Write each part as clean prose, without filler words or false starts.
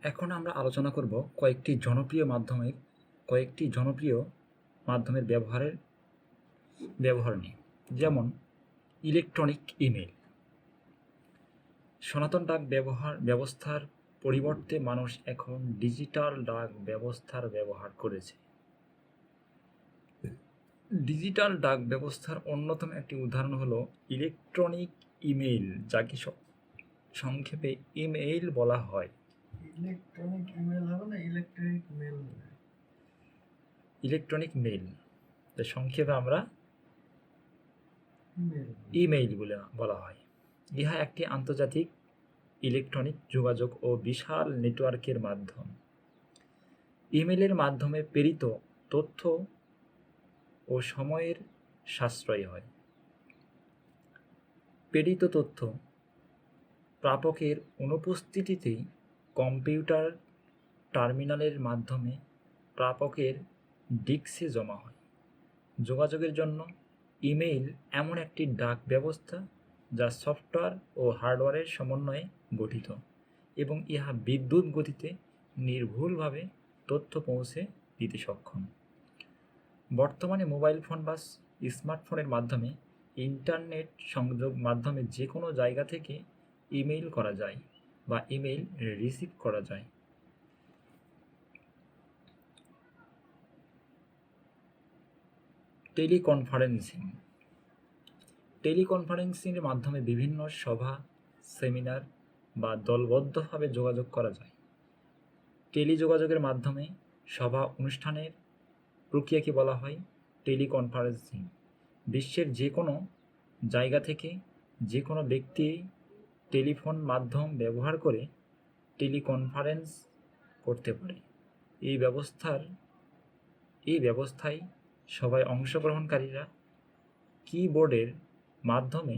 এখন আমরা আলোচনা করব কয়েকটি জনপ্রিয় মাধ্যমের ব্যবহার নিয়ে। যেমন ইলেকট্রনিক ইমেল। সনাতন ডাক ব্যবস্থার পরিবর্তে মানুষ এখন ডিজিটাল ডাক ব্যবস্থার ব্যবহার করেছে। ডিজিটাল ডাক ব্যবস্থার অন্যতম একটি উদাহরণ হলো ইলেকট্রনিক ইমেইল, যাকে সংক্ষেপে ইমেইল বলা হয়। ইলেকট্রনিক ইমেল হবে না, ইলেকট্রিক মেল হবে। ইলেকট্রনিক মেইল, সংক্ষেপে আমরা ইমেইল বলা হয়। ইহা একটি আন্তর্জাতিক ইলেকট্রনিক যোগাযোগ ও বিশাল নেটওয়ার্কের মাধ্যম। ইমেইলের মাধ্যমে প্রেরিত তথ্য ও সময়ের সাশ্রয় হয়। প্রেরিত তথ্য প্রাপকের অনুপস্থিতিতেই কম্পিউটার টার্মিনালের মাধ্যমে প্রাপকের ডিস্কে জমা হয়। যোগাযোগের জন্য ইমেইল এমন একটি ডাক ব্যবস্থা যা সফটওয়্যার ও হার্ডওয়্যারের সমন্বয়ে গঠিত এবং ইহা বিদ্যুৎ গতিতে নির্ভুলভাবে তথ্য পৌঁছে দিতে সক্ষম। বর্তমানে মোবাইল ফোন বা স্মার্টফোনের মাধ্যমে ইন্টারনেট সংযোগ মাধ্যমে যে কোনো জায়গা থেকে ইমেইল করা যায় বা ইমেইল রিসিভ করা যায়। টেলিকনফারেন্সিংয়ের মাধ্যমে বিভিন্ন সভা, সেমিনার বা দলবদ্ধভাবে যোগাযোগ করা যায়। টেলিযোগাযোগের মাধ্যমে সভা অনুষ্ঠানের প্রক্রিয়াকে বলা হয় টেলিকনফারেন্সিং। বিশ্বের যে কোনো জায়গা থেকে যে কোনো ব্যক্তি টেলিফোন মাধ্যম ব্যবহার করে টেলিকনফারেন্স করতে পারে। এই ব্যবস্থায় সভায় অংশগ্রহণকারীরা কিবোর্ডের মাধ্যমে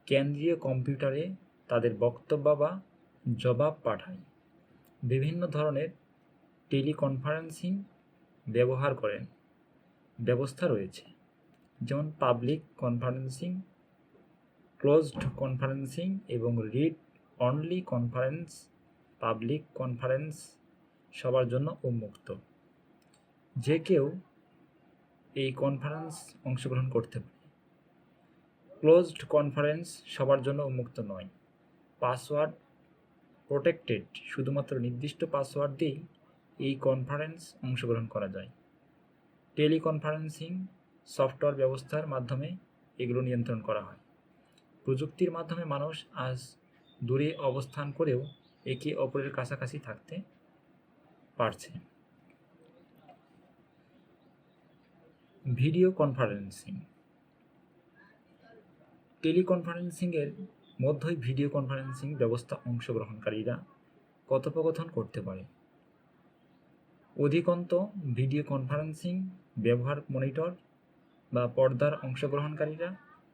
কেন্দ্রীয় কম্পিউটারে তাদের বক্তব্য বা জবাব পাঠায়। বিভিন্ন ধরনের টেলিকনফারেন্সিং ব্যবস্থা রয়েছে, যেমন পাবলিক কনফারেন্সিং, ক্লোজড কনফারেন্সিং এবং read only conference. Public conference সবার জন্য উন্মুক্ত, যে কেউ এই কনফারেন্স অংশগ্রহণ করতে পারে। ক্লোজড কনফারেন্স সবার জন্য উন্মুক্ত নয়, পাসওয়ার্ড প্রোটেক্টেড, শুধুমাত্র নির্দিষ্ট পাসওয়ার্ড দিয়েই এই কনফারেন্স অংশগ্রহণ করা যায়। টেলিকনফারেন্সিং সফটওয়্যার ব্যবস্থার মাধ্যমে এগুলো নিয়ন্ত্রণ করা হয়। প্রযুক্তির মাধ্যমে মানুষ আজ দূরে অবস্থান করেও একে অপরের কাছাকাছি থাকতে পারছে। Video conferencing. টেলিকনফারেন্সিংয়ের মধ্যেই ভিডিও কনফারেন্সিং ব্যবস্থা অংশগ্রহণকারীরা কথোপকথন করতে পারে। অধিকন্ত ভিডিও কনফারেন্সিং ব্যবহার মনিটর বা পর্দার অংশগ্রহণকারীরা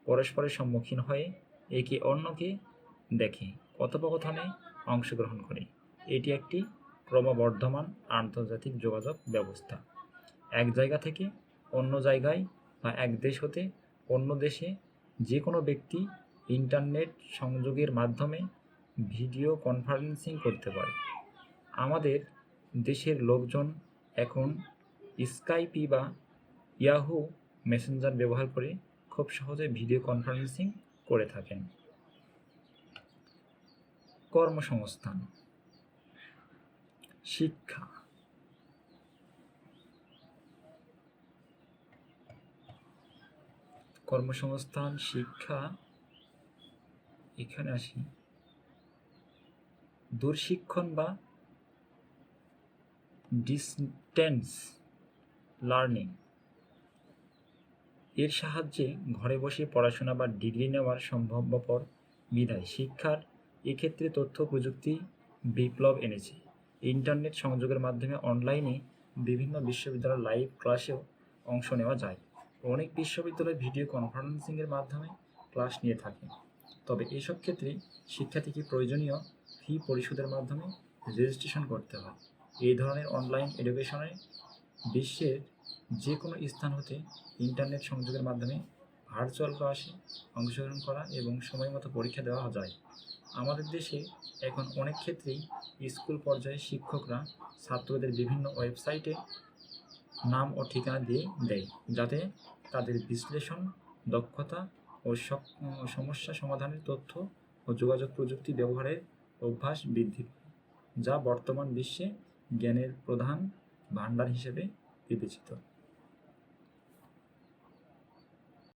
পরস্পরের সম্মুখীন হয়ে একে অন্যকে দেখে কথোপকথনে অংশগ্রহণ করে। এটি একটি ক্রমবর্ধমান আন্তর্জাতিক যোগাযোগ ব্যবস্থা। এক জায়গা থেকে অন্য জায়গায় বা এক দেশ হতে অন্য দেশে যে কোনো ব্যক্তি ইন্টারনেট সংযোগের মাধ্যমে ভিডিও কনফারেন্সিং করতে পারে। আমাদের দেশের লোকজন এখন স্কাইপি বা ইয়াহু মেসেঞ্জার ব্যবহার করে খুব সহজে ভিডিও কনফারেন্সিং করে থাকেন। কর্মসংস্থান, শিক্ষা। কর্মসংস্থান, শিক্ষা, এখানে আসি। দূরশিক্ষণ বা ডিসটেন্স লার্নিং এর সাহায্যে ঘরে বসে পড়াশোনা বা ডিগ্রি নেওয়ার সম্ভবপর বিধায় শিক্ষার এক্ষেত্রে তথ্য প্রযুক্তি বিপ্লব এনেছে। ইন্টারনেট সংযোগের মাধ্যমে অনলাইনে বিভিন্ন বিশ্ববিদ্যালয়ের লাইভ ক্লাসেও অংশ নেওয়া যায়। অনেক বিশ্ববিদ্যালয় ভিডিও কনফারেন্সিংয়ের মাধ্যমে ক্লাস নিয়ে থাকে, তবে এসব ক্ষেত্রে শিক্ষার্থীকে প্রয়োজনীয় ফি পরিশোধের মাধ্যমে রেজিস্ট্রেশন করতে হয়। এই ধরনের অনলাইন এডুকেশনে বিশ্বের যে কোনো স্থান হতে ইন্টারনেট সংযোগের মাধ্যমে ভার্চুয়াল ক্লাসে অংশগ্রহণ করা এবং সময় মতো পরীক্ষা দেওয়া যায়। আমাদের দেশে এখন অনেক ক্ষেত্রেই স্কুল পর্যায়ে শিক্ষকরা ছাত্রদের বিভিন্ন ওয়েবসাইটে নাম ও ঠিকানা দিয়ে দেয়, যাতে তাদের বিশ্লেষণ দক্ষতা ও সমস্যা সমাধানের তথ্য ও যোগাযোগ প্রযুক্তি ব্যবহারের অভ্যাস বৃদ্ধি পায়, যা বর্তমান বিশ্বে জ্ঞানের প্রধান ভাণ্ডার হিসেবে বিবেচিত।